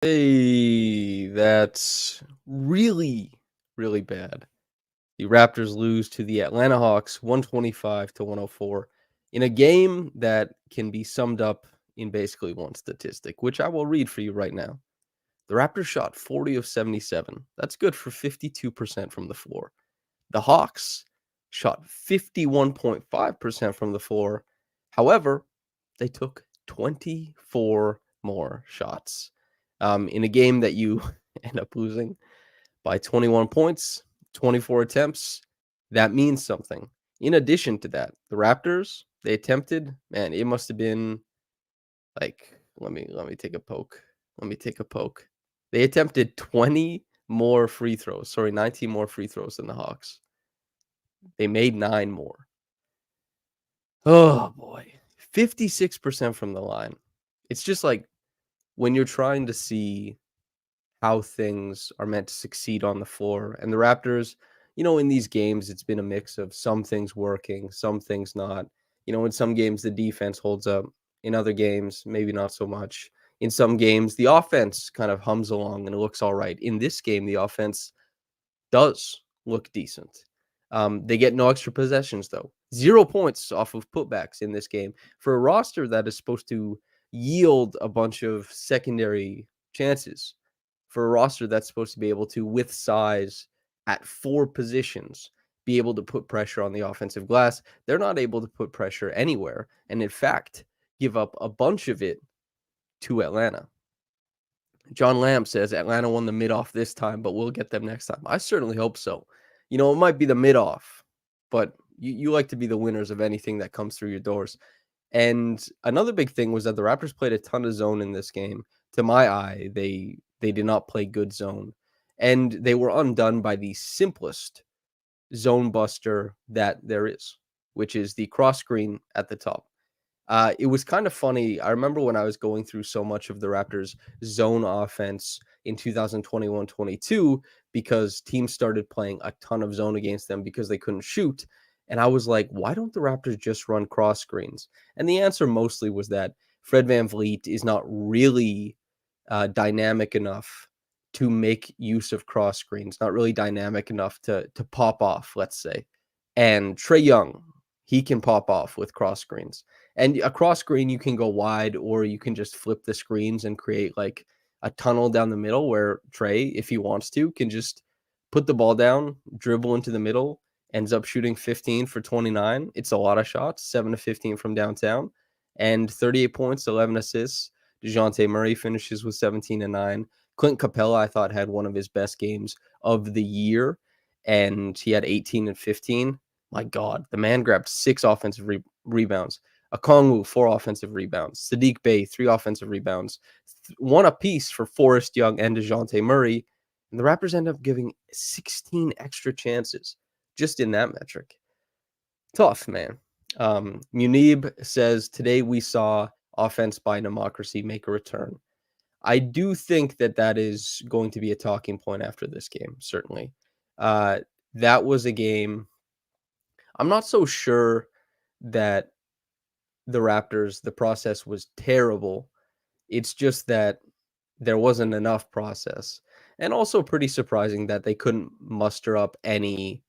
Hey, that's really, really bad. The Raptors lose to the Atlanta Hawks 125 to 104 in a game that can be summed up in basically one statistic, which I will read for you right now. The Raptors shot 40 of 77. That's good for 52% from the floor. The Hawks shot 51.5% from the floor. However, they took 24 more shots in a game that you end up losing by 21 points, 24 attempts. That means something. In addition to that, the Raptors, they attempted, man, it must have been like, let me take a poke. Let me take a poke. They attempted 20 more free throws. Sorry, 19 more free throws than the Hawks. They made 9 more. Oh boy. 56% from the line. It's just like when you're trying to see how things are meant to succeed on the floor. And the Raptors, in these games, it's been a mix of some things working, some things not. In some games, the defense holds up. In other games, maybe not so much. In some games, the offense kind of hums along and it looks all right. In this game, the offense does look decent. They get no extra possessions, though. 0 points off of putbacks in this game. For a roster that is supposed to yield a bunch of secondary chances, for a roster that's supposed to be able to, with size at 4 positions, be able to put pressure on the offensive glass, they're not able to put pressure anywhere. And in fact, give up a bunch of it to Atlanta. John Lamb says Atlanta won the mid-off this time, but we'll get them next time. I certainly hope so. It might be the mid-off, but you like to be the winners of anything that comes through your doors. And another big thing was that the Raptors played a ton of zone in this game. To my eye, they did not play good zone. And they were undone by the simplest zone buster that there is, which is the cross screen at the top. It was kind of funny. I remember when I was going through so much of the Raptors' zone offense in 2021-22 because teams started playing a ton of zone against them because they couldn't shoot. And I was like, why don't the Raptors just run cross screens? And the answer mostly was that Fred VanVleet is not really dynamic enough to make use of cross screens, not really dynamic enough to pop off, let's say. And Trae Young, he can pop off with cross screens. And a cross screen, you can go wide or you can just flip the screens and create like a tunnel down the middle where Trae, if he wants to, can just put the ball down, dribble into the middle, ends up shooting 15 for 29. It's a lot of shots, 7 to 15 from downtown, and 38 points, 11 assists. DeJounte Murray finishes with 17 and 9. Clint Capella, I thought, had one of his best games of the year, and he had 18 and 15. My God, the man grabbed 6 offensive rebounds. Okongwu, 4 offensive rebounds. Sadiq Bey, 3 offensive rebounds. 1 apiece for Forrest Young and DeJounte Murray. And the Raptors end up giving 16 extra chances just in that metric. Tough, man. Munib says, today we saw offense by democracy make a return. I do think that is going to be a talking point after this game, certainly. That was a game. I'm not so sure that the Raptors, the process was terrible. It's just that there wasn't enough process. And also pretty surprising that they couldn't muster up any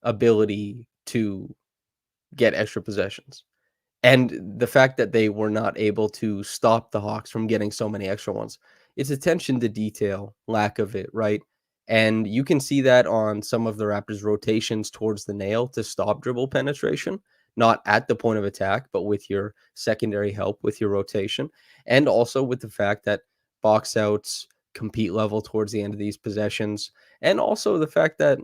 ability to get extra possessions. And the fact that they were not able to stop the Hawks from getting so many extra ones, it's attention to detail, lack of it, right? And you can see that on some of the Raptors' rotations towards the nail to stop dribble penetration, not at the point of attack, but with your secondary help with your rotation. And also with the fact that box outs compete level towards the end of these possessions. And also the fact that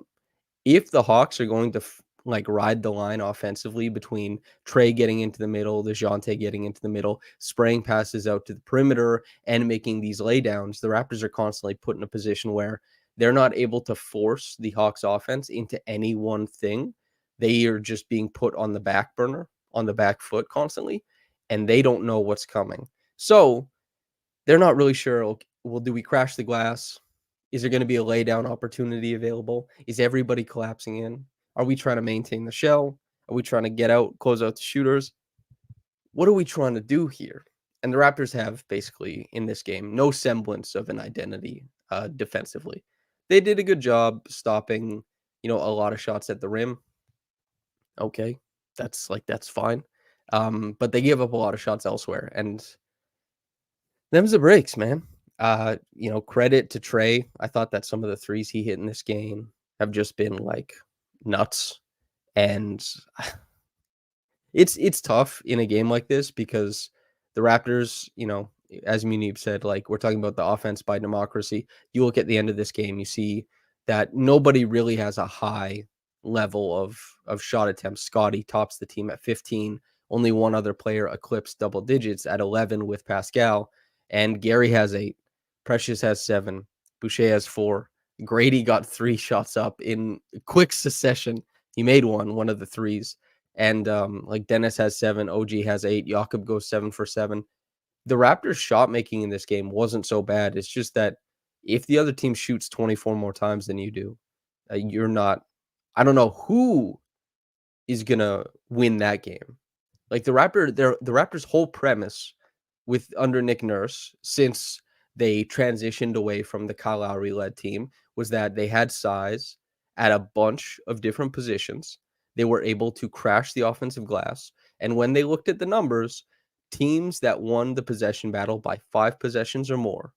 if the Hawks are going to ride the line offensively between Trae getting into the middle, DeJounte getting into the middle, spraying passes out to the perimeter, and making these laydowns, the Raptors are constantly put in a position where they're not able to force the Hawks offense into any one thing. They are just being put on the back burner, on the back foot constantly, and they don't know what's coming. So they're not really sure, okay, well, do we crash the glass? Is there going to be a laydown opportunity available? Is everybody collapsing in? Are we trying to maintain the shell? Are we trying to get out, close out the shooters? What are we trying to do here? And the Raptors have basically in this game no semblance of an identity defensively. They did a good job stopping, a lot of shots at the rim. Okay, that's fine. But they give up a lot of shots elsewhere, and them's the breaks, man. Credit to Trey. I thought that some of the threes he hit in this game have just been like nuts, and it's tough in a game like this because the Raptors, as Munib said, like we're talking about the offense by democracy. You look at the end of this game, you see that nobody really has a high level of shot attempts. Scotty tops the team at 15. Only one other player eclipsed double digits at 11 with Pascal, and Gary has 8. Precious has 7. Boucher has 4. Grady got 3 shots up in quick succession. He made one of the threes. And like Dennis has 7, OG has 8, Jakob goes 7 for 7. The Raptors' shot making in this game wasn't so bad. It's just that if the other team shoots 24 more times than you do, you're not. I don't know who is gonna win that game. Like the Raptors' whole premise with under Nick Nurse since they transitioned away from the Kyle Lowry led team was that they had size at a bunch of different positions. They were able to crash the offensive glass, and when they looked at the numbers, teams that won the possession battle by 5 possessions or more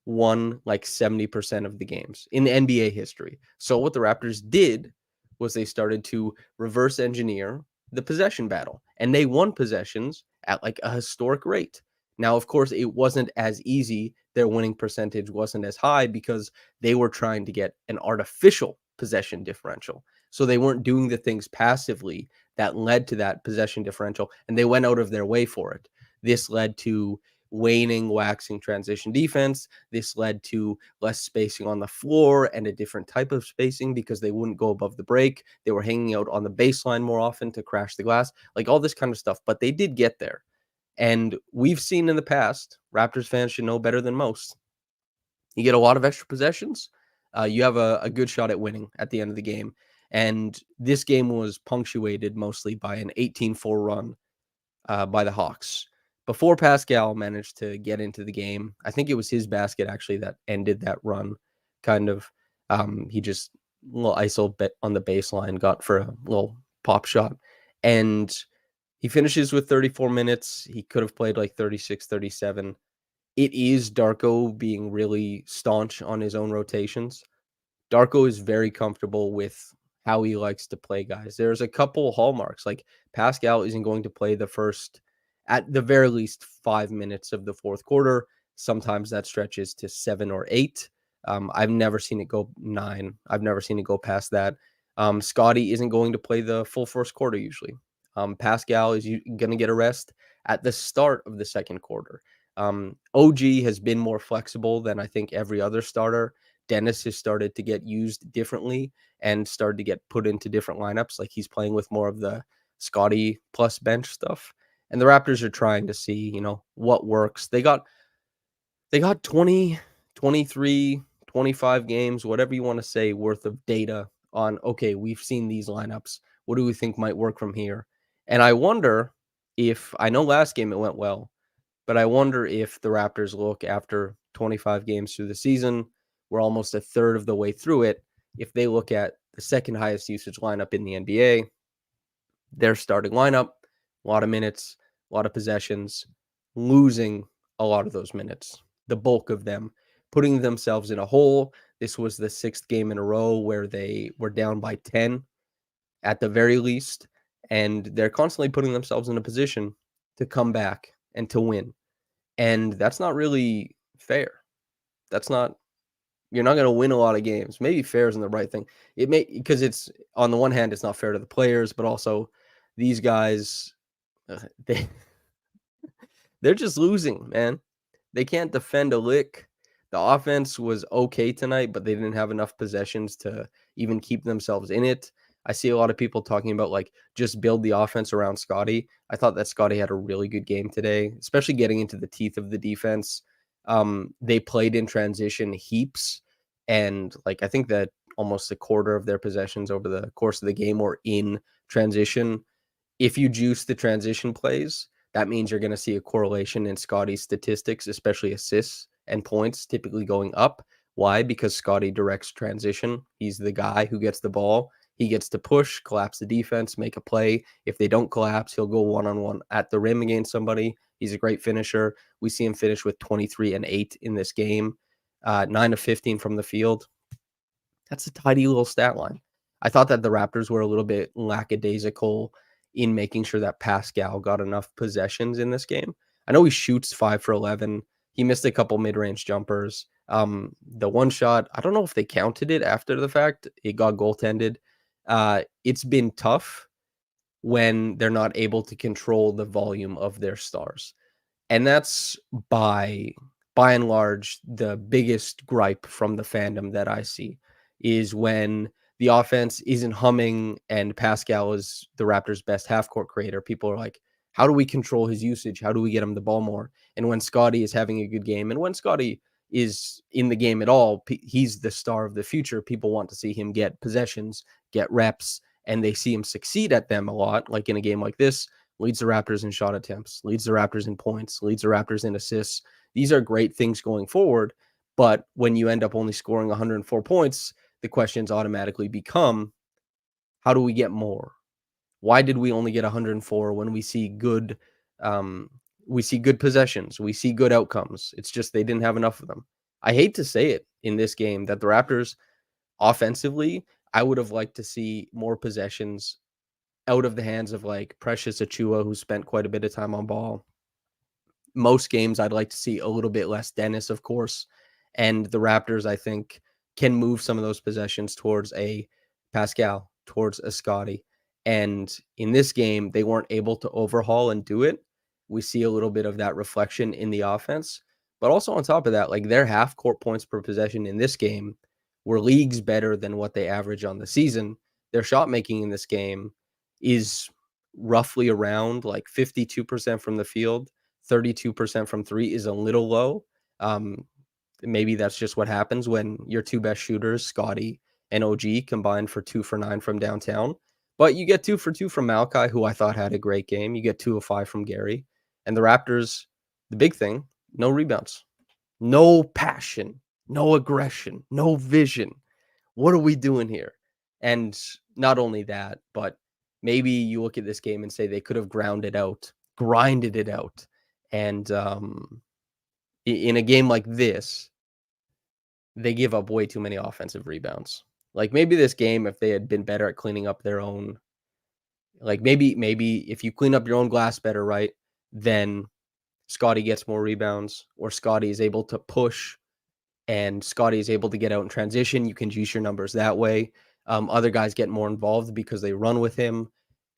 won like 70% of the games in NBA history. So what the Raptors did was they started to reverse engineer the possession battle, and they won possessions at like a historic rate. Now, of course, it wasn't as easy. Their winning percentage wasn't as high because they were trying to get an artificial possession differential. So they weren't doing the things passively that led to that possession differential, and they went out of their way for it. This led to waning, waxing transition defense. This led to less spacing on the floor and a different type of spacing because they wouldn't go above the break. They were hanging out on the baseline more often to crash the glass, like all this kind of stuff. But they did get there. And we've seen in the past, Raptors fans should know better than most. You get a lot of extra possessions. You have a good shot at winning at the end of the game. And this game was punctuated mostly by an 18-4 run by the Hawks. Before Pascal managed to get into the game, I think it was his basket actually that ended that run. Kind of, he just a little ISO bet on the baseline, got for a little pop shot, and he finishes with 34 minutes. He could have played like 36, 37. It is Darko being really staunch on his own rotations. Darko is very comfortable with how he likes to play guys. There's a couple hallmarks, like Pascal isn't going to play the first, at the very least, 5 minutes of the fourth quarter. Sometimes that stretches to 7 or 8. I've never seen it go 9. I've never seen it go past that. Scotty isn't going to play the full first quarter usually. Pascal is going to get a rest at the start of the second quarter. OG has been more flexible than I think every other starter. Dennis has started to get used differently and started to get put into different lineups. Like he's playing with more of the Scotty plus bench stuff. And the Raptors are trying to see, what works. They got 20, 23, 25 games, whatever you want to say, worth of data on, okay, we've seen these lineups. What do we think might work from here? And I wonder if, I know last game it went well, but I wonder if the Raptors look after 25 games through the season, we're almost a third of the way through it. If they look at the second highest usage lineup in the NBA, their starting lineup, a lot of minutes, a lot of possessions, losing a lot of those minutes, the bulk of them, putting themselves in a hole. This was the 6th game in a row where they were down by 10 at the very least, and they're constantly putting themselves in a position to come back and to win. And that's not really fair. That's not, you're not going to win a lot of games. Maybe fair isn't the right thing. It may, because it's, on the one hand, it's not fair to the players, but also these guys, they they're just losing, man. They can't defend a lick. The offense was okay tonight, but they didn't have enough possessions to even keep themselves in it. I see a lot of people talking about like just build the offense around Scotty. I thought that Scotty had a really good game today, especially getting into the teeth of the defense. They played in transition heaps, and like I think that almost a quarter of their possessions over the course of the game were in transition. If you juice the transition plays, That means you're gonna see a correlation in Scotty's statistics, especially assists and points typically going up. Why? Because Scotty directs transition. He's the guy who gets the ball. He gets to push, collapse the defense, make a play. If they don't collapse, he'll go one-on-one at the rim against somebody. He's a great finisher. We see him finish with 23 and 8 in this game, 9 of 15 from the field. That's a tidy little stat line. I thought that the Raptors were a little bit lackadaisical in making sure that Pascal got enough possessions in this game. I know he shoots 5 for 11. He missed a couple mid-range jumpers. The one shot, I don't know if they counted it after the fact. It got goaltended. It's been tough when they're not able to control the volume of their stars. And that's by and large the biggest gripe from the fandom that I see is when the offense isn't humming and Pascal is the Raptors' best half court creator. People are like, how do we control his usage? How do we get him the ball more? And when Scotty is having a good game, and when Scotty is in the game at all, he's the star of the future. People want to see him get possessions, get reps, and they see him succeed at them a lot. Like in a game like this, leads the Raptors in shot attempts, leads the Raptors in points, leads the Raptors in assists. These are great things going forward. But when you end up only scoring 104 points, the questions automatically become, how do we get more? Why did we only get 104 when we see good possessions, we see good outcomes? It's just they didn't have enough of them. I hate to say it in this game that the Raptors offensively, I would have liked to see more possessions out of the hands of like Precious Achua, who spent quite a bit of time on ball. Most games, I'd like to see a little bit less Dennis, of course. And the Raptors, I think, can move some of those possessions towards a Pascal, towards a Scotty. And in this game, they weren't able to overhaul and do it. We see a little bit of that reflection in the offense. But also on top of that, like their half court points per possession in this game were leagues better than what they average on the season. Their shot making in this game is roughly around like 52% from the field, 32% from three is a little low. Maybe that's just what happens when your two best shooters, Scotty and OG, combined for 2 for 9 from downtown. But you get 2 for 2 from Malachi, who I thought had a great game. You get 2 of 5 from Gary. And the Raptors, the big thing, no rebounds, no passion, no aggression, no vision. What are we doing here? And not only that, but maybe you look at this game and say they could have grinded it out. And in a game like this, they give up way too many offensive rebounds. Like maybe this game, if they had been better at cleaning up their own, like maybe if you clean up your own glass better, right, then Scotty gets more rebounds, or Scotty is able to push and Scotty is able to get out in transition. You can juice your numbers that way. Other guys get more involved because they run with him,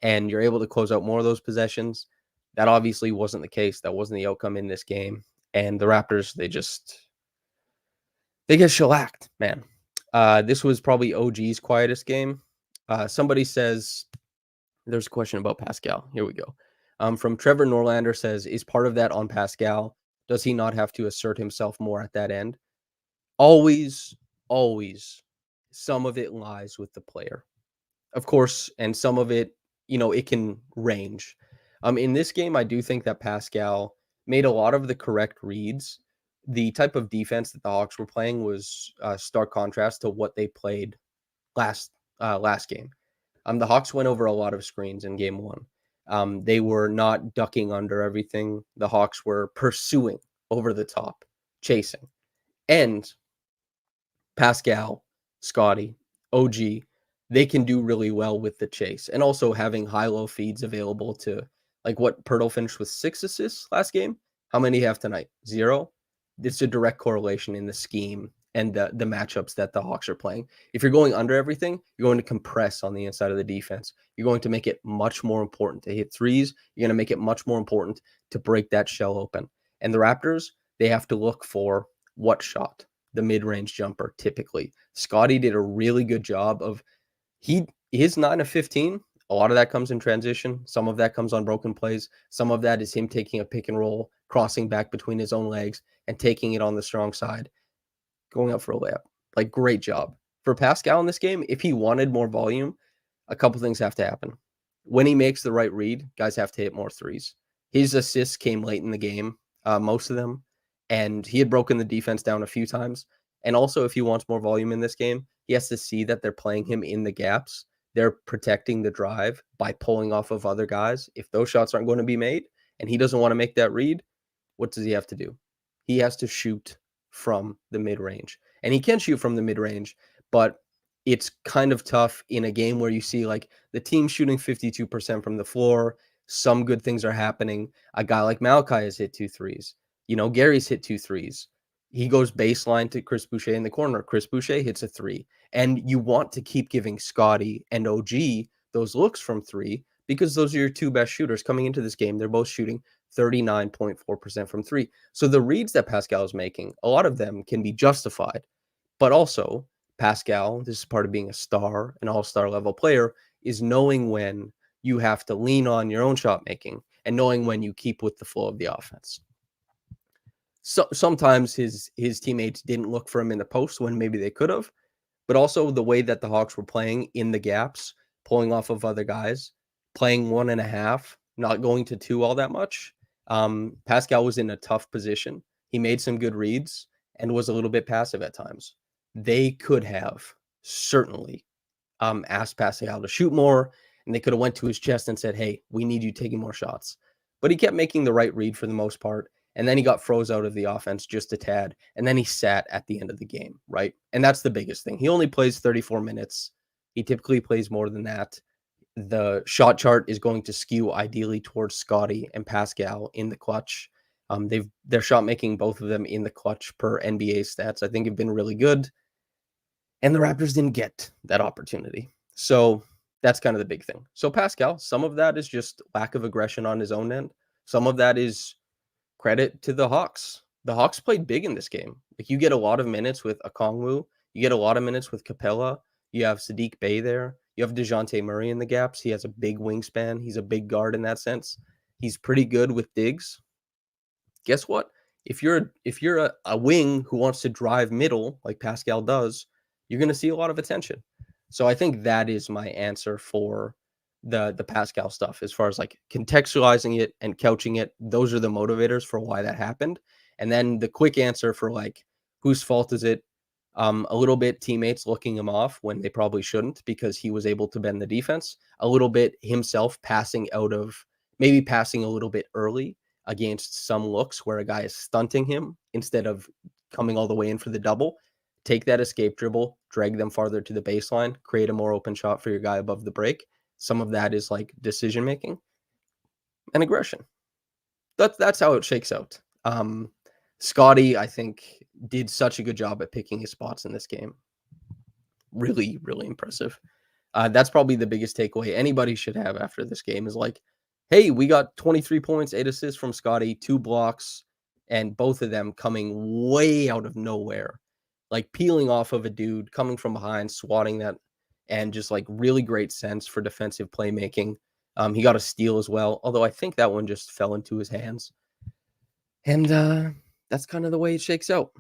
and you're able to close out more of those possessions. That obviously wasn't the case. That wasn't the outcome in this game. And the Raptors, they get shellacked, man. This was probably OG's quietest game. Somebody says, there's a question about Pascal. Here we go. From Trevor Norlander says, is part of that on Pascal? Does he not have to assert himself more at that end? Always, always, some of it lies with the player, of course, and some of it, it can range. In this game, I do think that Pascal made a lot of the correct reads. The type of defense that the Hawks were playing was stark contrast to what they played last game. The Hawks went over a lot of screens in game one. They were not ducking under everything. The Hawks were pursuing over the top, chasing. And Pascal, Scotty, OG, they can do really well with the chase. And also having high-low feeds available to, like what Pirtle finished with 6 assists last game. How many have tonight? 0. It's a direct correlation in the scheme and the matchups that the Hawks are playing. If you're going under everything, you're going to compress on the inside of the defense. You're going to make it much more important to hit threes. You're going to make it much more important to break that shell open. And the Raptors, they have to look for what shot? The mid-range jumper, typically. Scotty did a really good job of his 9 of 15. A lot of that comes in transition. Some of that comes on broken plays. Some of that is him taking a pick and roll, crossing back between his own legs and taking it on the strong side, going up for a layup. Like, great job. For Pascal in this game, if he wanted more volume, a couple things have to happen. When he makes the right read, guys have to hit more threes. His assists came late in the game, most of them, and he had broken the defense down a few times. And also, if he wants more volume in this game, he has to see that they're playing him in the gaps. They're protecting the drive by pulling off of other guys. If those shots aren't going to be made and he doesn't want to make that read, what does he have to do? He has to shoot from the mid range. And he can shoot from the mid range, but it's kind of tough in a game where you see like the team shooting 52% from the floor. Some good things are happening. A guy like Malachi has hit 2 threes. Gary's hit 2 threes. He goes baseline to Chris Boucher in the corner. Chris Boucher hits a three. And you want to keep giving Scotty and OG those looks from three because those are your two best shooters coming into this game. They're both shooting 39.4% from three. So the reads that Pascal is making, a lot of them can be justified, but also Pascal, this is part of being a star, an all-star level player, is knowing when you have to lean on your own shot making and knowing when you keep with the flow of the offense. So sometimes his teammates didn't look for him in the post when maybe they could have, but also the way that the Hawks were playing in the gaps, pulling off of other guys, playing 1.5, not going to 2 all that much. Pascal was in a tough position. He made some good reads and was a little bit passive at times. They could have certainly asked Pascal to shoot more, and they could have went to his chest and said, hey, we need you taking more shots. But he kept making the right read for the most part. And then he got froze out of the offense just a tad. And then he sat at the end of the game, right? And that's the biggest thing. He only plays 34 minutes. He typically plays more than that. The shot chart is going to skew ideally towards Scotty and Pascal in the clutch. Their shot making, both of them in the clutch per NBA stats, I think have been really good. And the Raptors didn't get that opportunity. So that's kind of the big thing. So Pascal, some of that is just lack of aggression on his own end. Some of that is credit to the Hawks. The Hawks played big in this game. Like, you get a lot of minutes with Okongwu. You get a lot of minutes with Capella. You have Sadiq Bey there. You have DeJounte Murray in the gaps. He has a big wingspan. He's a big guard in that sense. He's pretty good with digs. Guess what? If you're a wing who wants to drive middle like Pascal does, you're going to see a lot of attention. So I think that is my answer for the Pascal stuff, as far as like contextualizing it and couching it. Those are the motivators for why that happened. And then the quick answer for like whose fault is it? A little bit teammates looking him off when they probably shouldn't because he was able to bend the defense. A little bit himself passing a little bit early against some looks where a guy is stunting him instead of coming all the way in for the double. Take that escape dribble, drag them farther to the baseline, create a more open shot for your guy above the break. Some of that is like decision making and aggression. That's how it shakes out. Scotty, I think, did such a good job at picking his spots in this game. Really, really impressive. That's probably the biggest takeaway anybody should have after this game is like, hey, we got 23 points, 8 assists from Scotty, 2 blocks, and both of them coming way out of nowhere. Like peeling off of a dude, coming from behind, swatting that, and just like really great sense for defensive playmaking. He got a steal as well, although I think that one just fell into his hands. And that's kind of the way it shakes out.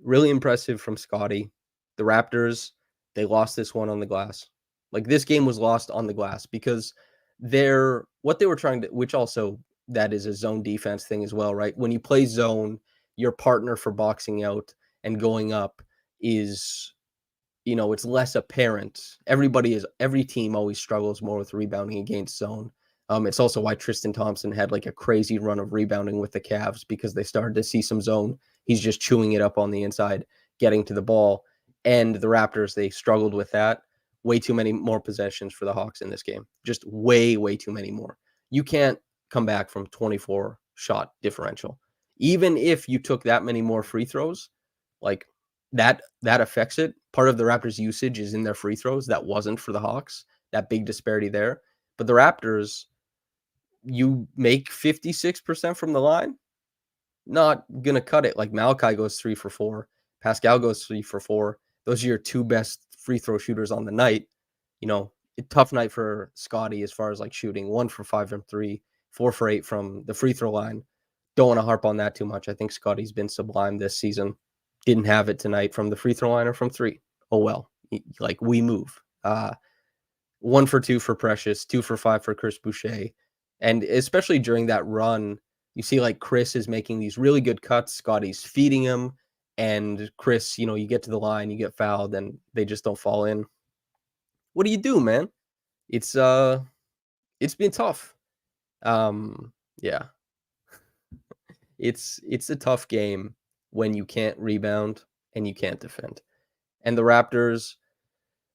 Really impressive from Scotty. The Raptors, they lost this one on the glass. Like, this game was lost on the glass because what they were trying to, which also that is a zone defense thing as well, right? When you play zone, your partner for boxing out and going up is, it's less apparent. Every team always struggles more with rebounding against zone. It's also why Tristan Thompson had like a crazy run of rebounding with the Cavs because they started to see some zone. He's just chewing it up on the inside, getting to the ball. And the Raptors, they struggled with that. Way too many more possessions for the Hawks in this game. Just way, way too many more. You can't come back from 24 shot differential. Even if you took that many more free throws, like that affects it. Part of the Raptors' usage is in their free throws. That wasn't for the Hawks. That big disparity there. But the Raptors, you make 56% from the line, not going to cut it. Like Malachi goes 3 for 4. Pascal goes 3 for 4. Those are your two best free throw shooters on the night. A tough night for Scotty as far as like shooting 1 for 5 from 3, 4 for 8 from the free throw line. Don't want to harp on that too much. I think Scotty's been sublime this season. Didn't have it tonight from the free throw line or from 3. Oh, well, like we move. 1 for 2 for Precious, 2 for 5 for Chris Boucher. And especially during that run, you see like Chris is making these really good cuts. Scotty's feeding him, and Chris, you get to the line, you get fouled, and they just don't fall in. What do you do, man? It's it's been tough. Yeah, it's a tough game when you can't rebound and you can't defend. And the Raptors,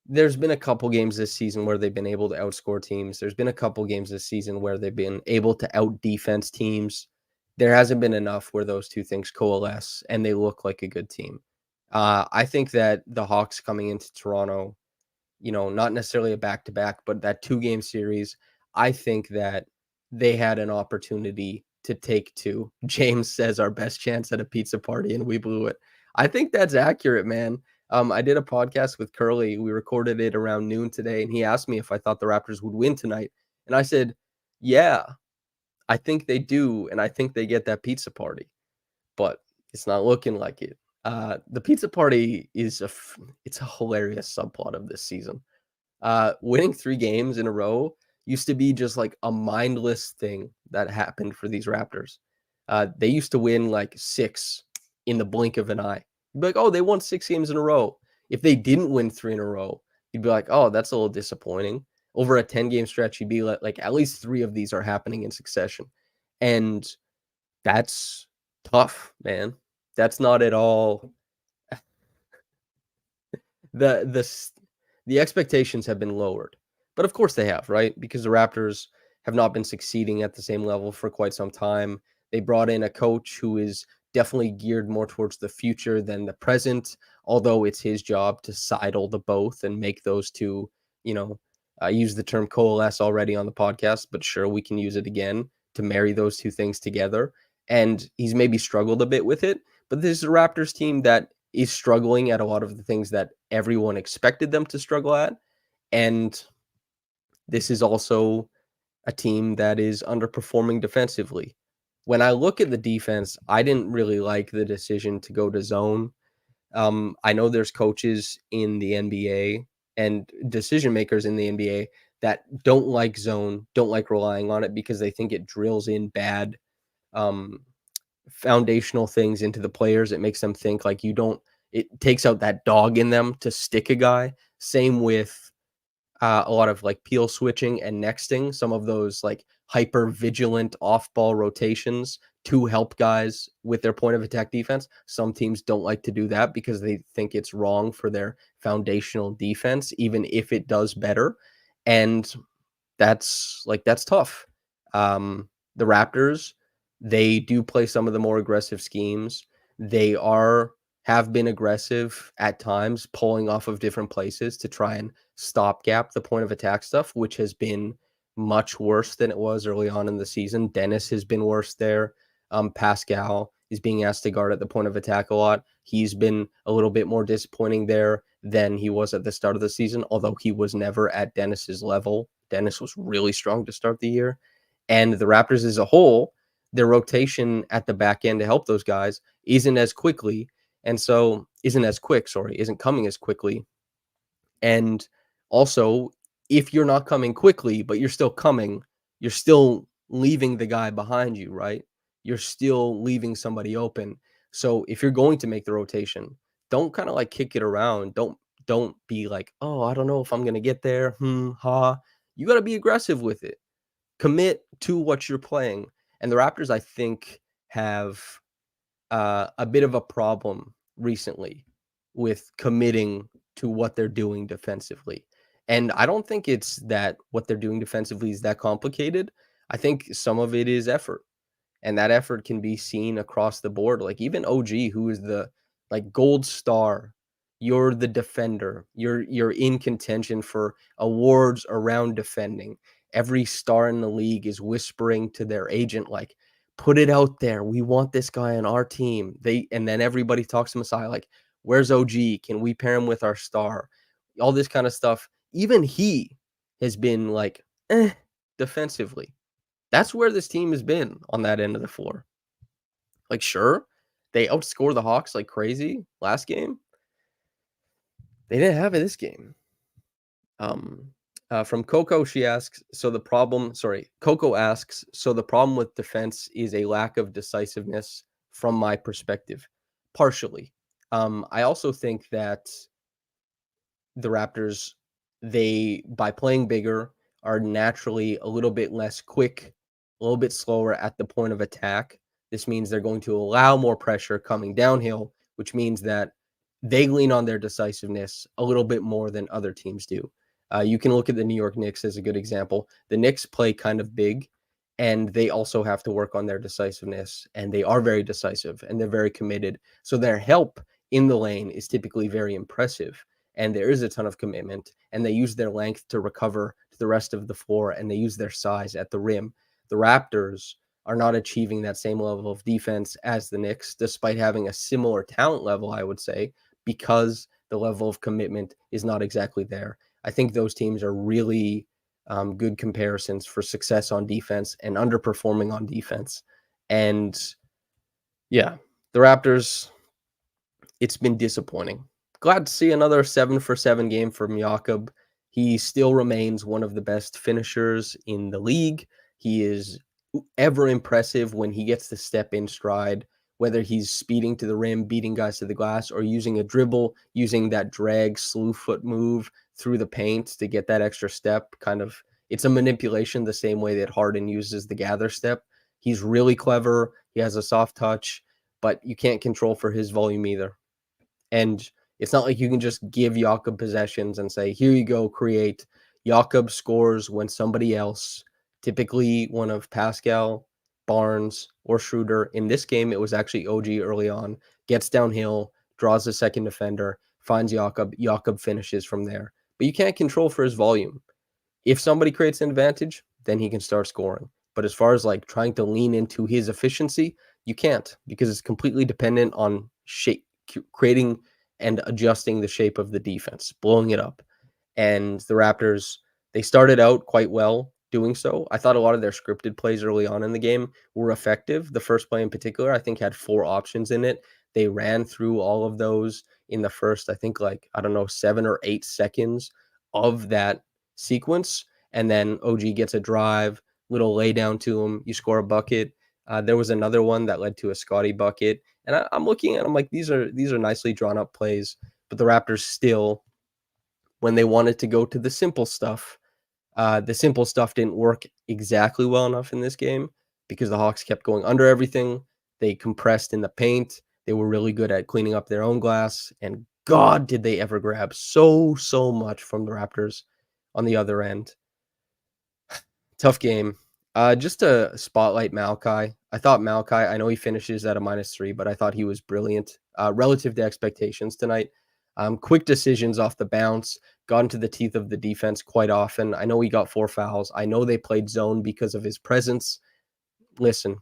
there's been a couple games this season where they've been able to outscore teams. There's been a couple games this season where they've been able to out defense teams. There hasn't been enough where those two things coalesce and they look like a good team. I think that the Hawks coming into Toronto, not necessarily a back to back, but that 2-game series, I think that they had an opportunity to take two. James says our best chance at a pizza party and we blew it. I think that's accurate, man. I did a podcast with Curly. We recorded it around noon today, and he asked me if I thought the Raptors would win tonight. And I said, yeah, I think they do. And I think they get that pizza party, but it's not looking like it. The pizza party it's a hilarious subplot of this season. Winning 3 games in a row used to be just like a mindless thing that happened for these Raptors. They used to win like 6 in the blink of an eye. You'd be like, "Oh, they won 6 games in a row." If they didn't win 3 in a row, you'd be like, "Oh, that's a little disappointing." Over a 10-game stretch, you'd be like at least 3 of these are happening in succession. And that's tough, man. That's not at all the s the expectations have been lowered, but of course they have, right? Because the Raptors have not been succeeding at the same level for quite some time. They brought in a coach who is definitely geared more towards the future than the present, although it's his job to sidle the both and make those 2, you know, I used the term coalesce already on the podcast, but sure, we can use it again to marry those 2 things together, and he's maybe struggled a bit with it, but this is a Raptors team that is struggling at a lot of the things that everyone expected them to struggle at. And this is also a team that is underperforming defensively. When I look at the defense, I didn't really like the decision to go to zone. I know there's coaches in the NBA and decision makers in the NBA that don't like zone, don't like relying on it because they think it drills in bad um, foundational things into the players. It makes them think like it takes out that dog in them to stick a guy. Same with a lot of like peel switching and nexting, some of those like hyper vigilant off ball rotations to help guys with their point of attack defense. Some teams don't like to do that because they think it's wrong for their foundational defense, even if it does better. And that's tough. The Raptors, they do play some of the more aggressive schemes. They have been aggressive at times, pulling off of different places to try and stopgap the point of attack stuff, which has been much worse than it was early on in the season. Dennis has been worse there. Pascal is being asked to guard at the point of attack a lot. He's been a little bit more disappointing there than he was at the start of the season, although he was never at Dennis's level. Dennis was really strong to start the year. And the Raptors as a whole, their rotation at the back end to help those guys isn't as quickly. And so isn't coming as quickly. And also, if you're not coming quickly, but you're still coming, you're still leaving the guy behind you, right? You're still leaving somebody open. So if you're going to make the rotation, don't kind of like kick it around. Don't be like, oh, I don't know if I'm gonna get there. Ha. You gotta be aggressive with it. Commit to what you're playing. And the Raptors, I think, have a bit of a problem recently with committing to what they're doing defensively. And I don't think it's that what they're doing defensively is that complicated. I think some of it is effort, and that effort can be seen across the board. Like even OG, who is the like gold star, you're the defender. You're in contention for awards around defending. Every star in the league is whispering to their agent like, "Put it out there. We want this guy on our team." And then everybody talks to Masai like, "Where's OG? Can we pair him with our star?" All this kind of stuff. Even he has been like, defensively. That's where this team has been on that end of the floor. Like, sure, they outscore the Hawks like crazy last game. They didn't have it this game. Um, From Coco, she asks, so the problem, sorry, Coco asks, so the problem with defense is a lack of decisiveness from my perspective. Partially. I also think that the Raptors, they by playing bigger are naturally a little bit less quick, a little bit slower at the point of attack. This means they're going to allow more pressure coming downhill, which means that they lean on their decisiveness a little bit more than other teams do. You can look at the New York Knicks as a good example. The Knicks play kind of big, and they also have to work on their decisiveness, and they are very decisive and they're very committed. So their help in the lane is typically very impressive, and there is a ton of commitment, and they use their length to recover to the rest of the floor, and they use their size at the rim. The Raptors are not achieving that same level of defense as the Knicks, despite having a similar talent level, I would say, because the level of commitment is not exactly there. I think those teams are really good comparisons for success on defense and underperforming on defense. And yeah, the Raptors, it's been disappointing. Glad to see another 7 for 7 game from Jakob. He still remains one of the best finishers in the league. He is ever impressive when he gets to step in stride, whether he's speeding to the rim, beating guys to the glass, or using a dribble, using that drag slew foot move through the paint to get that extra step. Kind of, it's a manipulation the same way that Harden uses the gather step. He's really clever. He has a soft touch, but you can't control for his volume either. And it's not like you can just give Jakob possessions and say, here you go, create. Jakob scores when somebody else, typically one of Pascal, Barnes, or Schroeder. In this game, it was actually OG early on, gets downhill, draws a second defender, finds Jakob. Jakob finishes from there. But you can't control for his volume. If somebody creates an advantage, then he can start scoring. But as far as like trying to lean into his efficiency, you can't, because it's completely dependent on shape, creating and adjusting the shape of the defense, blowing it up. And the Raptors, they started out quite well doing so. I thought a lot of their scripted plays early on in the game were effective. The first play in particular, I think, had 4 options in it. They ran through all of those in the first, I think, like, I don't know, 7 or 8 seconds of that sequence. And then OG gets a drive, little lay down to him. You score a bucket. There was another one that led to a Scotty bucket. And I'm looking at them like these are nicely drawn up plays, but the Raptors still, when they wanted to go to the simple stuff didn't work exactly well enough in this game because the Hawks kept going under everything. They compressed in the paint. They were really good at cleaning up their own glass, and God, did they ever grab so much from the Raptors on the other end. Tough game. Just to spotlight Malachi. I thought Malachi, I know he finishes at a -3, but I thought he was brilliant relative to expectations tonight. Quick decisions off the bounce, got into the teeth of the defense quite often. I know he got 4 fouls. I know they played zone because of his presence. Listen,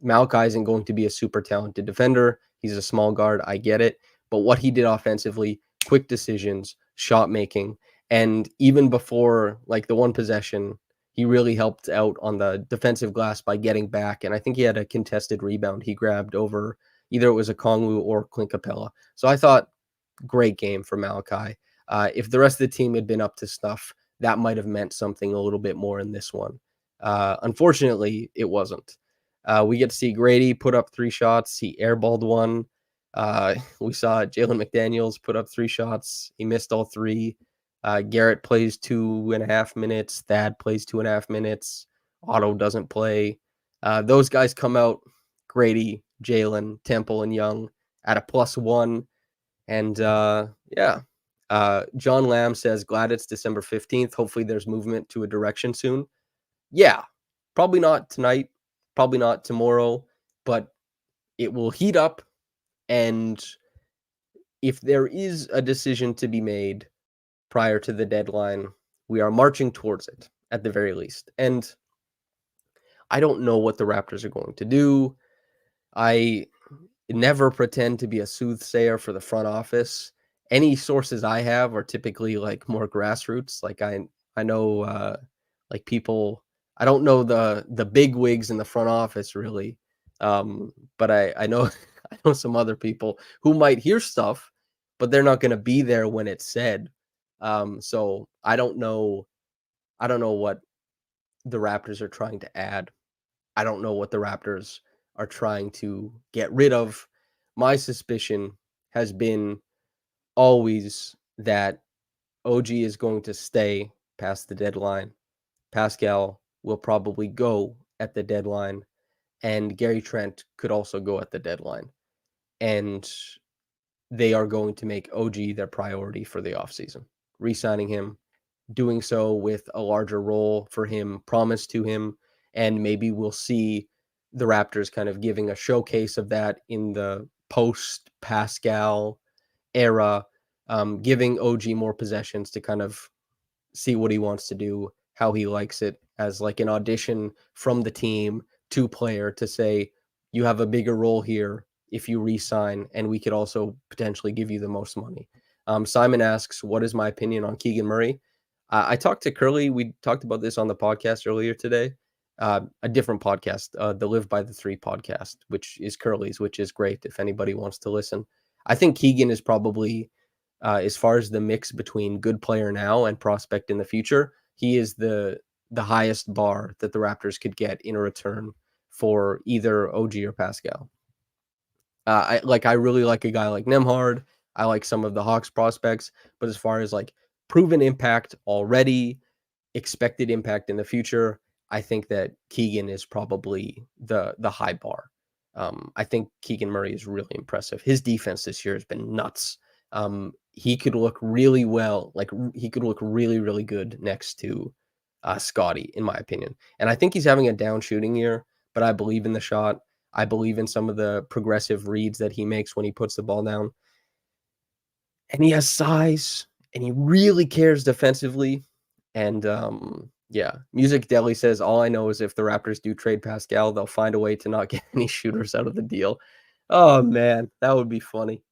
Malachi isn't going to be a super talented defender. He's a small guard. I get it. But what he did offensively, quick decisions, shot making, and even before like the one possession, he really helped out on the defensive glass by getting back. And I think he had a contested rebound he grabbed over either it was a Kongwu or Clint Capella. So I thought great game for Malachi. If the rest of the team had been up to snuff, that might have meant something a little bit more in this one. Unfortunately, it wasn't. We get to see Grady put up 3 shots. He airballed one. We saw Jalen McDaniels put up 3 shots. He missed all 3. Garrett plays 2.5 minutes. Thad plays 2.5 minutes. Otto doesn't play. Those guys come out, Grady, Jalen, Temple, and Young, at a +1. And yeah, John Lamb says, glad it's December 15th. Hopefully there's movement to a direction soon. Yeah, probably not tonight, probably not tomorrow, but it will heat up. And if there is a decision to be made prior to the deadline, we are marching towards it at the very least. And I don't know what the Raptors are going to do. I never pretend to be a soothsayer for the front office. Any sources I have are typically like more grassroots. Like I know like people. I don't know the big wigs in the front office really, but I know I know some other people who might hear stuff, but they're not going to be there when it's said. So I don't know I don't know what the Raptors are trying to add. I don't know what the Raptors are trying to get rid of. My suspicion has been always that OG is going to stay past the deadline. Pascal will probably go at the deadline, and Gary Trent could also go at the deadline. And they are going to make OG their priority for the offseason, re-signing him, doing so with a larger role for him promised to him, and maybe we'll see the Raptors kind of giving a showcase of that in the post-Pascal era, giving OG more possessions to kind of see what he wants to do, how he likes it, as like an audition from the team to player to say, you have a bigger role here if you re-sign, and we could also potentially give you the most money. Simon asks, what is my opinion on Keegan Murray? I talked to Curly. We talked about this on the podcast earlier today, a different podcast, the Live by the Three podcast, which is Curly's, which is great if anybody wants to listen. I think Keegan is probably, as far as the mix between good player now and prospect in the future, he is the highest bar that the Raptors could get in a return for either OG or Pascal. I really like a guy like Nemhard. I like some of the Hawks prospects, but as far as like proven impact already, expected impact in the future, I think that Keegan is probably the high bar. I think Keegan Murray is really impressive. His defense this year has been nuts. He could look really well, like he could look really, really good next to Scotty, in my opinion. And I think he's having a down shooting year, but I believe in the shot. I believe in some of the progressive reads that he makes when he puts the ball down. And he has size, and he really cares defensively. And yeah, Music Deli says, all I know is if the Raptors do trade Pascal, they'll find a way to not get any shooters out of the deal. Oh man, that would be funny.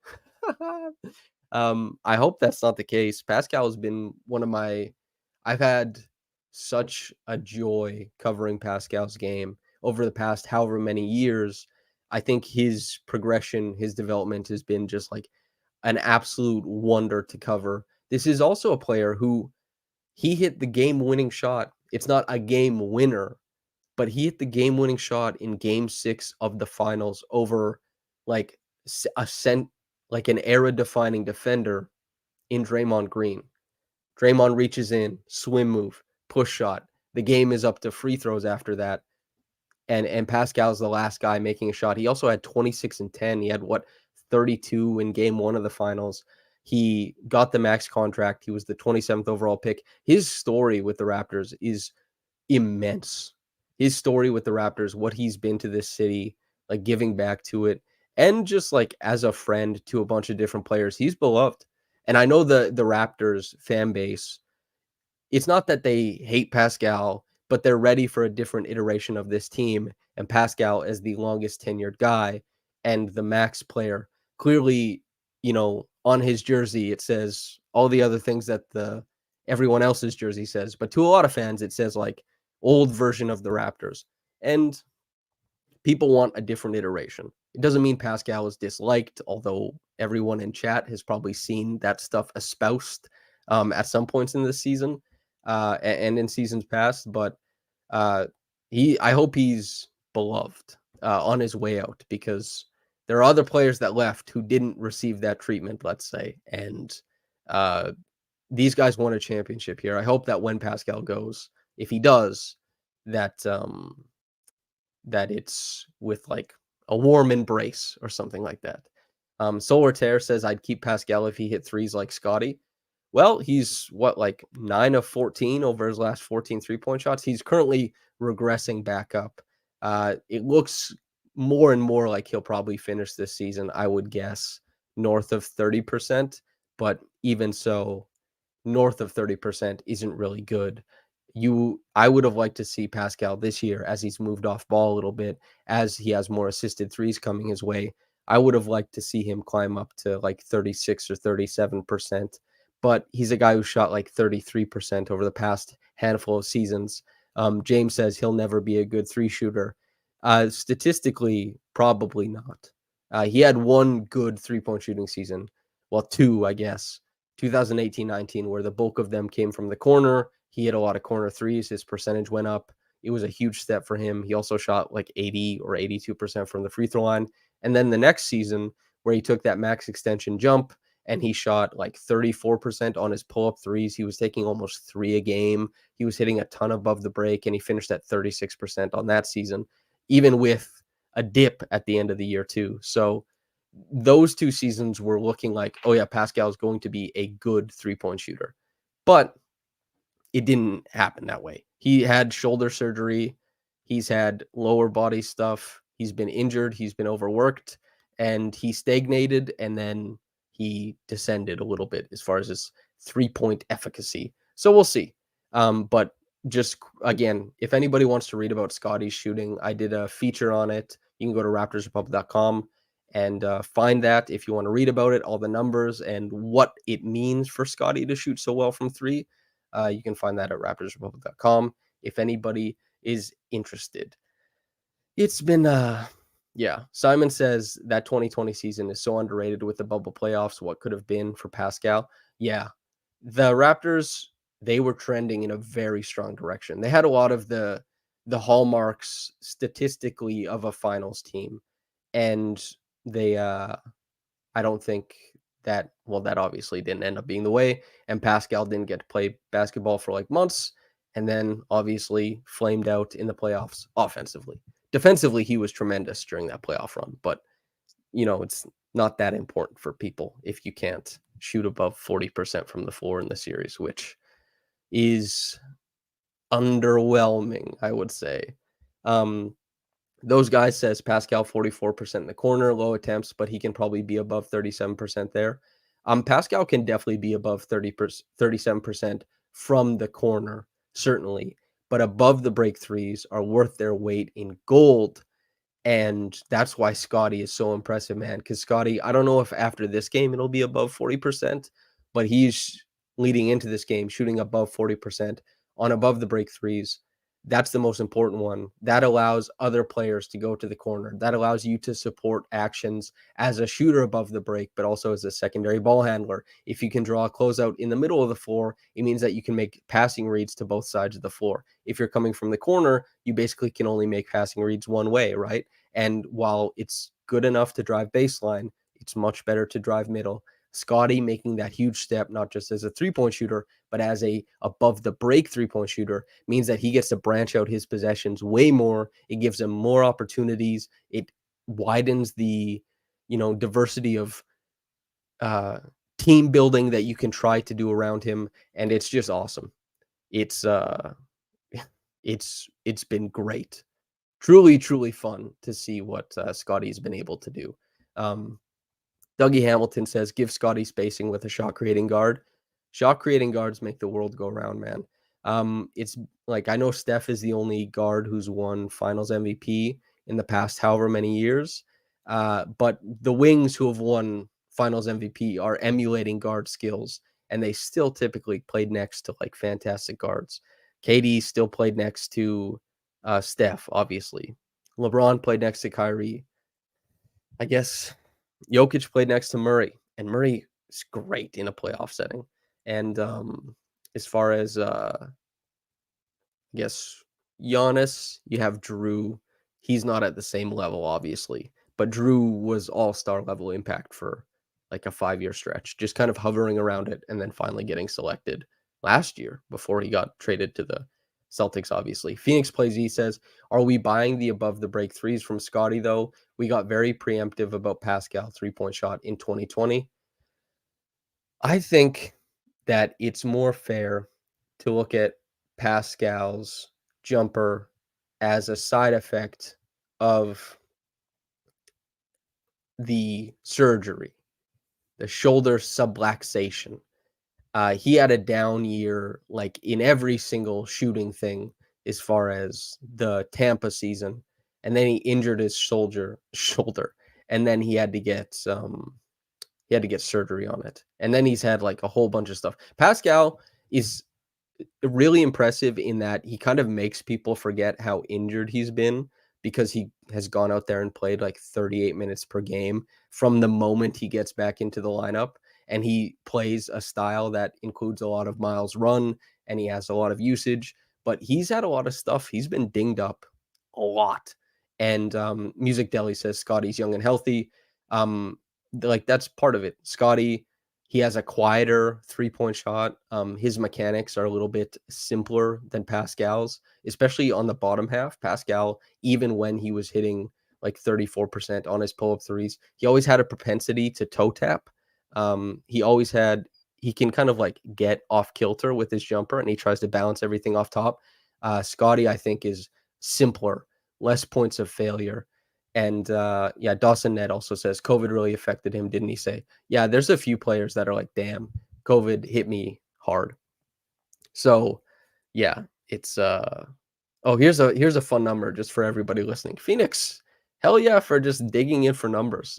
I hope that's not the case. Pascal has been one of my I've had such a joy covering Pascal's game over the past however many years. I think his progression, his development has been just like an absolute wonder to cover. This is also a player who he hit the game-winning shot. It's not a game winner, but he hit the game-winning shot in Game 6 of the finals over like like an era-defining defender in Draymond Green. Draymond reaches in, swim move, push shot. The game is up to free throws after that. And Pascal's the last guy making a shot. He also had 26 and 10. He had 32 in game 1 of the finals. He got the max contract. He was the 27th overall pick. His story with the Raptors is immense. His story with the Raptors, what he's been to this city, like giving back to it, and just like as a friend to a bunch of different players, he's beloved. And I know the Raptors fan base, it's not that they hate Pascal, but they're ready for a different iteration of this team. And Pascal is the longest tenured guy and the max player. Clearly, on his jersey, it says all the other things that everyone else's jersey says. But to a lot of fans, it says like old version of the Raptors. And people want a different iteration. It doesn't mean Pascal is disliked, although everyone in chat has probably seen that stuff espoused at some points in this season and in seasons past. But I hope he's beloved on his way out, because there are other players that left who didn't receive that treatment, let's say. And these guys won a championship here. I hope that when Pascal goes, if he does, that that it's with like a warm embrace or something like that. Solar Tear says I'd keep Pascal if he hit threes like Scotty. Well, he's like 9 of 14 over his last 14 3-point shots. He's currently regressing back up. It looks more and more like he'll probably finish this season, I would guess, north of 30%. But even so, north of 30% isn't really good. I would have liked to see Pascal this year, as he's moved off ball a little bit, as he has more assisted threes coming his way. I would have liked to see him climb up to like 36 or 37%, but he's a guy who shot like 33% over the past handful of seasons. James says he'll never be a good three shooter. Statistically, probably not. He had one good 3-point shooting season. Well, two, I guess. 2018-19, where the bulk of them came from the corner He hit a lot of corner threes. His percentage went up. It was a huge step for him. He also shot like 80 or 82% from the free throw line. And then the next season, where he took that max extension jump and he shot like 34% on his pull up threes, he was taking almost 3 a game. He was hitting a ton above the break, and he finished at 36% on that season, even with a dip at the end of the year, too. So those 2 seasons were looking like, oh, yeah, Pascal is going to be a good 3-point shooter. But it didn't happen that way. He had shoulder surgery. He's had lower body stuff. He's been injured. He's been overworked, and he stagnated, and then he descended a little bit as far as his 3-point efficacy. So we'll see. But just again, if anybody wants to read about Scotty's shooting, I did a feature on it. You can go to raptorsrepublic.com and find that if you want to read about it, all the numbers and what it means for Scotty to shoot so well from 3. You can find that at raptorsrepublic.com if anybody is interested. It's been, yeah. Simon says that 2020 season is so underrated with the bubble playoffs. What could have been for Pascal? Yeah. The Raptors, they were trending in a very strong direction. They had a lot of the hallmarks statistically of a finals team. And they, I don't think that, well, that obviously didn't end up being the way. And Pascal didn't get to play basketball for like months, and then obviously flamed out in the playoffs offensively. Defensively, he was tremendous during that playoff run, but it's not that important for people if you can't shoot above 40% from the floor in the series, which is underwhelming, I would say. Those guys says Pascal 44% in the corner, low attempts, but he can probably be above 37% there. Pascal can definitely be above 37% from the corner, certainly, but above the break threes are worth their weight in gold. And that's why Scotty is so impressive, man. Because Scotty, I don't know if after this game it'll be above 40%, but he's leading into this game shooting above 40% on above the break threes. That's the most important one. That allows other players to go to the corner. That allows you to support actions as a shooter above the break, but also as a secondary ball handler. If you can draw a closeout in the middle of the floor, it means that you can make passing reads to both sides of the floor. If you're coming from the corner, you basically can only make passing reads one way, right? And while it's good enough to drive baseline, it's much better to drive middle. Scotty making that huge step, not just as a 3-point shooter, but as a above the break 3-point shooter, means that he gets to branch out his possessions way more. It gives him more opportunities. It widens the, diversity of team building that you can try to do around him. And it's just awesome. It's it's been great. Truly, truly fun to see what Scotty's been able to do. Dougie Hamilton says, give Scotty spacing with a shot creating guard. Shot creating guards make the world go round, man. It's like, I know Steph is the only guard who's won finals MVP in the past however many years. But the wings who have won finals MVP are emulating guard skills, and they still typically played next to like fantastic guards. KD still played next to Steph, obviously. LeBron played next to Kyrie. I guess Jokic played next to Murray, and Murray is great in a playoff setting. And as far as I guess Giannis, you have Drew. He's not at the same level, obviously, but Drew was all-star level impact for like a 5-year stretch, just kind of hovering around it, and then finally getting selected last year before he got traded to the Celtics, obviously. Phoenix Plays E says, are we buying the above the break threes from Scotty, though? We got very preemptive about Pascal 3-point shot in 2020. I think that it's more fair to look at Pascal's jumper as a side effect of the surgery, the shoulder subluxation. He had a down year, like in every single shooting thing, as far as the Tampa season, and then he injured his shoulder, and then he had to get surgery on it, and then he's had like a whole bunch of stuff. Pascal is really impressive in that he kind of makes people forget how injured he's been, because he has gone out there and played like 38 minutes per game from the moment he gets back into the lineup. And he plays a style that includes a lot of miles run and he has a lot of usage, but he's had a lot of stuff. He's been dinged up a lot. And Music Deli says Scotty's young and healthy. Like that's part of it. Scotty, he has a quieter 3-point shot. His mechanics are a little bit simpler than Pascal's, especially on the bottom half. Pascal, even when he was hitting like 34% on his pull-up threes, he always had a propensity to toe tap. He can kind of like get off kilter with his jumper, and he tries to balance everything off top. Scotty, I think, is simpler, less points of failure. And yeah, Dawson Ned also says COVID really affected him, didn't he say? Yeah, there's a few players that are like, damn, COVID hit me hard. So yeah, it's oh, here's a fun number just for everybody listening. Phoenix, hell yeah, for just digging in for numbers.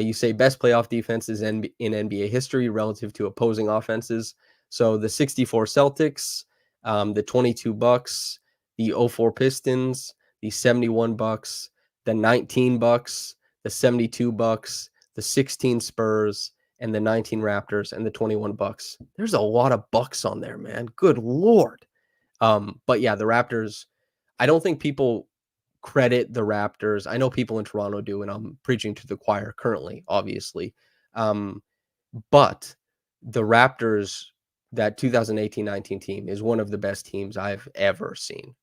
You say best playoff defenses in NBA history relative to opposing offenses. So the 64 Celtics, the 22 Bucks, the 04 Pistons, the 71 Bucks, the 19 Bucks, the 72 Bucks, the 16 Spurs, and the 19 Raptors, and the 21 Bucks. There's a lot of Bucks on there, man. Good Lord. But yeah, the Raptors, I don't think people credit the Raptors. I know people in Toronto do, and I'm preaching to the choir currently, obviously. But the Raptors, that 2018-19 team, is one of the best teams I've ever seen.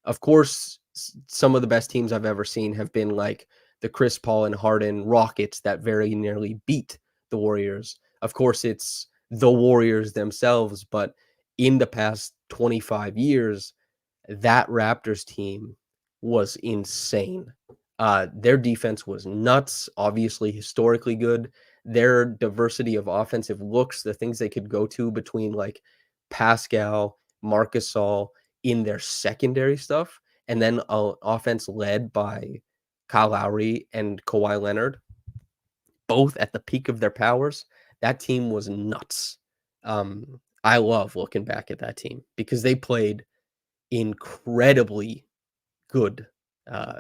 Of course, some of the best teams I've ever seen have been like the Chris Paul and Harden Rockets that very nearly beat the Warriors. Of course, it's the Warriors themselves, but in the past 25 years, that Raptors team was insane. Their defense was nuts, obviously historically good. Their diversity of offensive looks, the things they could go to between like Pascal, Marc Gasol in their secondary stuff, and then an offense led by Kyle Lowry and Kawhi Leonard, both at the peak of their powers. That team was nuts. I love looking back at that team because they played incredibly good.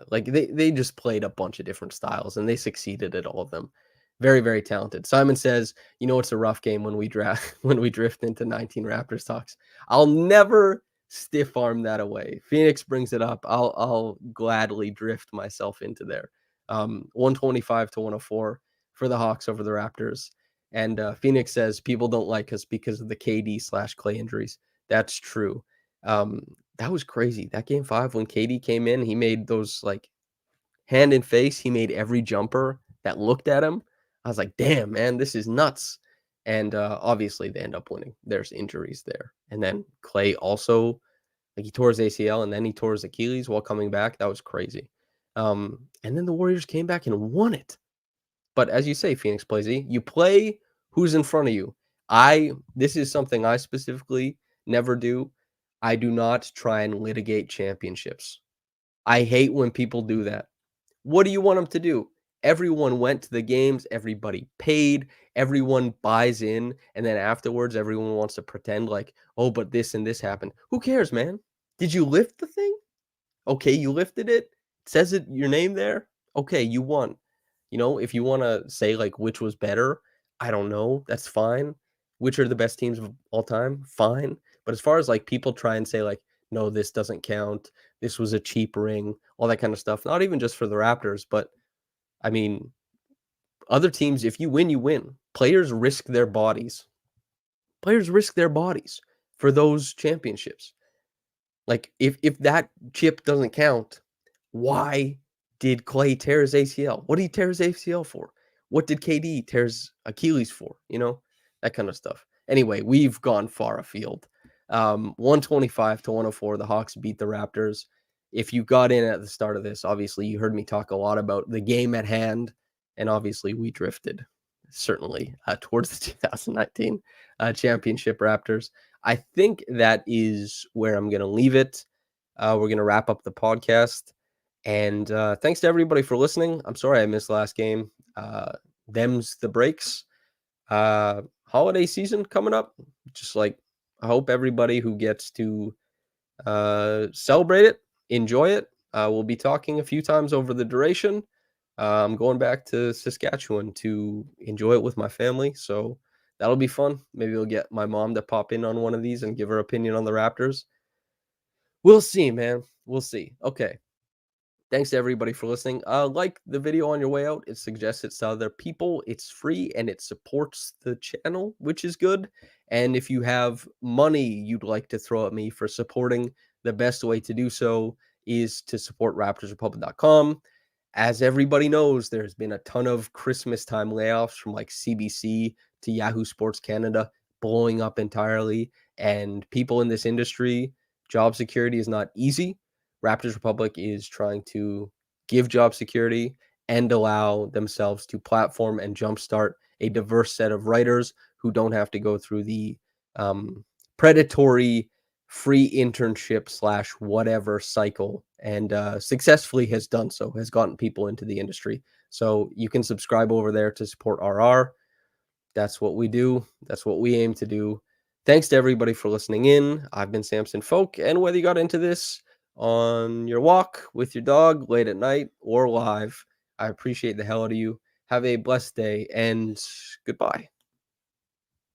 Like they just played a bunch of different styles and they succeeded at all of them. Very, very talented. Simon says, you know, it's a rough game when we draft when we drift into 19 Raptors talks. I'll never stiff arm that away. Phoenix brings it up. I'll gladly drift myself into there. 125 to 104 for the Hawks over the Raptors. And Phoenix says people don't like us because of the KD/Clay injuries. That's true. That was crazy. That game 5 when KD came in, he made those like hand and face. He made every jumper that looked at him. I was like, damn, man, this is nuts. And obviously they end up winning. There's injuries there. And then Clay also, like he tore his ACL and then he tore his Achilles while coming back. That was crazy. And then the Warriors came back and won it. But as you say, Phoenix Blazy, you play who's in front of you. This is something I specifically never do. I do not try and litigate championships. I hate when people do that. What do you want them to do? Everyone went to the games, everybody paid, everyone buys in, and then afterwards everyone wants to pretend like, oh, but this and this happened. Who cares, man? Did you lift the thing? Okay, you lifted it. Says it your name there. Okay, you won. You know, if you want to say like which was better, I don't know. That's fine. Which are the best teams of all time? Fine. But as far as like people try and say like, no, this doesn't count. This was a cheap ring, all that kind of stuff. Not even just for the Raptors, but I mean, other teams, if you win, you win. Players risk their bodies. Players risk their bodies for those championships. Like if that chip doesn't count, why did Clay tear his ACL? What did he tear his ACL for? What did KD tear his Achilles for? You know, that kind of stuff. Anyway, we've gone far afield. 125 to 104, the Hawks beat the Raptors. If you got in at the start of this, obviously you heard me talk a lot about the game at hand, and obviously we drifted certainly towards the 2019 championship Raptors. I think that is where I'm going to leave it. We're going to wrap up the podcast. And thanks to everybody for listening. I'm sorry I missed last game. Them's the breaks. Holiday season coming up. Just like I hope everybody who gets to celebrate it, enjoy it. We'll be talking a few times over the duration. I'm going back to Saskatchewan to enjoy it with my family. So That'll be fun. Maybe we'll get my mom to pop in on one of these and give her opinion on the Raptors. We'll see, man. We'll see. Okay. Thanks to everybody for listening. Like the video on your way out. It suggests it to other people. It's free and it supports the channel, which is good. And if you have money you'd like to throw at me for supporting, the best way to do so is to support raptorsrepublic.com. As everybody knows, there's been a ton of Christmas time layoffs from like CBC to Yahoo Sports Canada blowing up entirely. And people in this industry, job security is not easy. Raptors Republic is trying to give job security and allow themselves to platform and jumpstart a diverse set of writers who don't have to go through the um, predatory free internship slash whatever cycle, and successfully has done so, has gotten people into the industry. So you can subscribe over there to support RR. That's what we do. That's what we aim to do. Thanks to everybody for listening in. I've been Samson Folk, and whether you got into this on your walk, with your dog, late at night, or live, I appreciate the hell out of you. Have a blessed day, and goodbye.